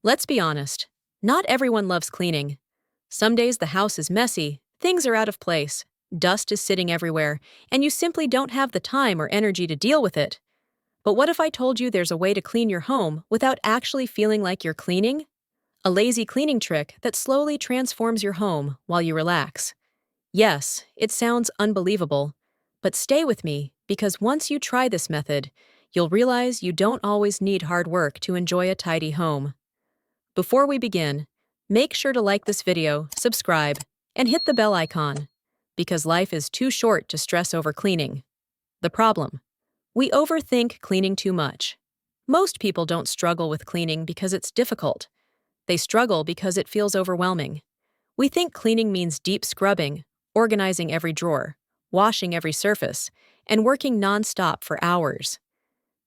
Let's be honest. Not everyone loves cleaning. Some days the house is messy, things are out of place, dust is sitting everywhere, and you simply don't have the time or energy to deal with it. But what if I told you there's a way to clean your home without actually feeling like you're cleaning? A lazy cleaning trick that slowly transforms your home while you relax. Yes, it sounds unbelievable, but stay with me because once you try this method, you'll realize you don't always need hard work to enjoy a tidy home. Before we begin, make sure to like this video, subscribe, and hit the bell icon, because life is too short to stress over cleaning. The problem: we overthink cleaning too much. Most people don't struggle with cleaning because it's difficult. They struggle because it feels overwhelming. We think cleaning means deep scrubbing, organizing every drawer, washing every surface, and working non-stop for hours.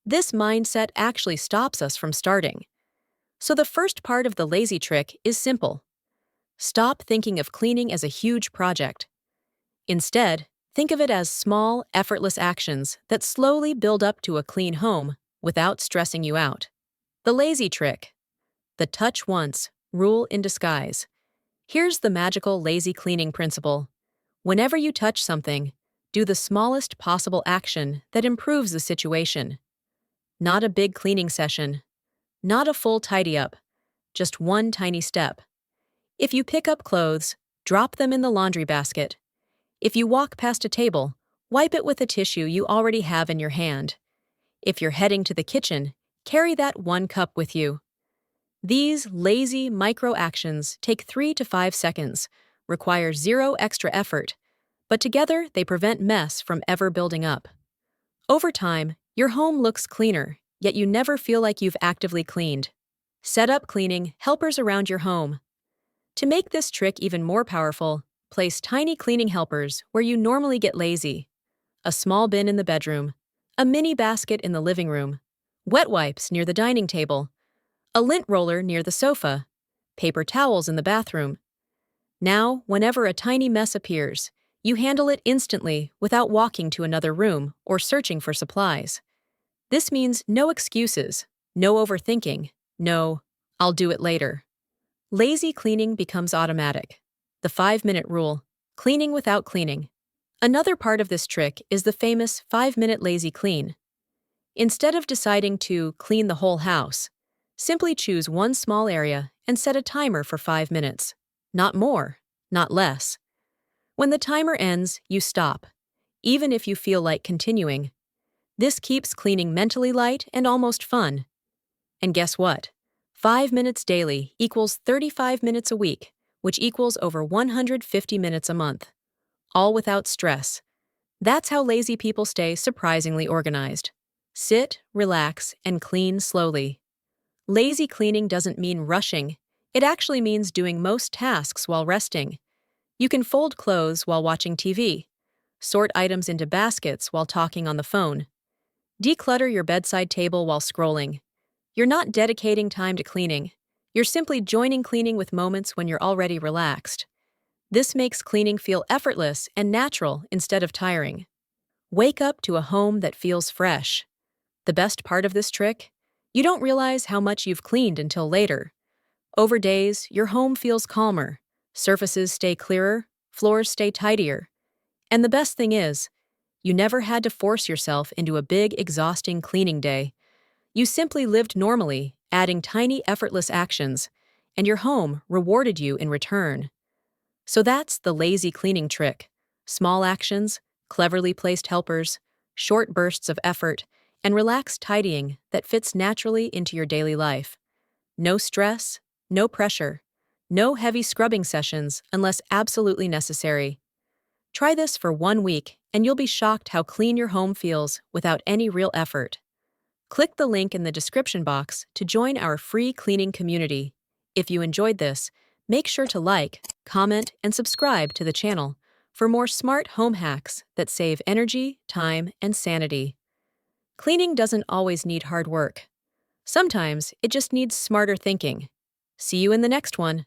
This mindset actually stops us from starting. So the first part of the lazy trick is simple. Stop thinking of cleaning as a huge project. Instead, think of it as small, effortless actions that slowly build up to a clean home without stressing you out. The lazy trick. The touch once rule in disguise. Here's the magical lazy cleaning principle. Whenever you touch something, do the smallest possible action that improves the situation. Not a big cleaning session. Not a full tidy-up, just one tiny step. If you pick up clothes, drop them in the laundry basket. If you walk past a table, wipe it with a tissue you already have in your hand. If you're heading to the kitchen, carry that one cup with you. These lazy micro-actions take 3 to 5 seconds, require zero extra effort, but together they prevent mess from ever building up. Over time, your home looks cleaner, yet you never feel like you've actively cleaned. Set up cleaning helpers around your home. To make this trick even more powerful, place tiny cleaning helpers where you normally get lazy. A small bin in the bedroom, a mini basket in the living room, wet wipes near the dining table, a lint roller near the sofa, paper towels in the bathroom. Now, whenever a tiny mess appears, you handle it instantly without walking to another room or searching for supplies. This means no excuses, no overthinking, no, "I'll do it later." Lazy cleaning becomes automatic. The 5-minute rule: cleaning without cleaning. Another part of this trick is the famous 5-minute lazy clean. Instead of deciding to clean the whole house, simply choose one small area and set a timer for 5 minutes. Not more, not less. When the timer ends, you stop, even if you feel like continuing. This keeps cleaning mentally light and almost fun. And guess what? 5 minutes daily equals 35 minutes a week, which equals over 150 minutes a month. All without stress. That's how lazy people stay surprisingly organized. Sit, relax, and clean slowly. Lazy cleaning doesn't mean rushing. It actually means doing most tasks while resting. You can fold clothes while watching TV, sort items into baskets while talking on the phone, declutter your bedside table while scrolling. You're not dedicating time to cleaning. You're simply joining cleaning with moments when you're already relaxed. This makes cleaning feel effortless and natural instead of tiring. Wake up to a home that feels fresh. The best part of this trick? You don't realize how much you've cleaned until later. Over days, your home feels calmer. Surfaces stay clearer, floors stay tidier. And the best thing is, you never had to force yourself into a big, exhausting cleaning day. You simply lived normally, adding tiny, effortless actions, and your home rewarded you in return. So that's the lazy cleaning trick. Small actions, cleverly placed helpers, short bursts of effort, and relaxed tidying that fits naturally into your daily life. No stress, no pressure, no heavy scrubbing sessions unless absolutely necessary. Try this for 1 week, and you'll be shocked how clean your home feels without any real effort. Click the link in the description box to join our free cleaning community. If you enjoyed this, make sure to like, comment, and subscribe to the channel for more smart home hacks that save energy, time, and sanity. Cleaning doesn't always need hard work. Sometimes it just needs smarter thinking. See you in the next one.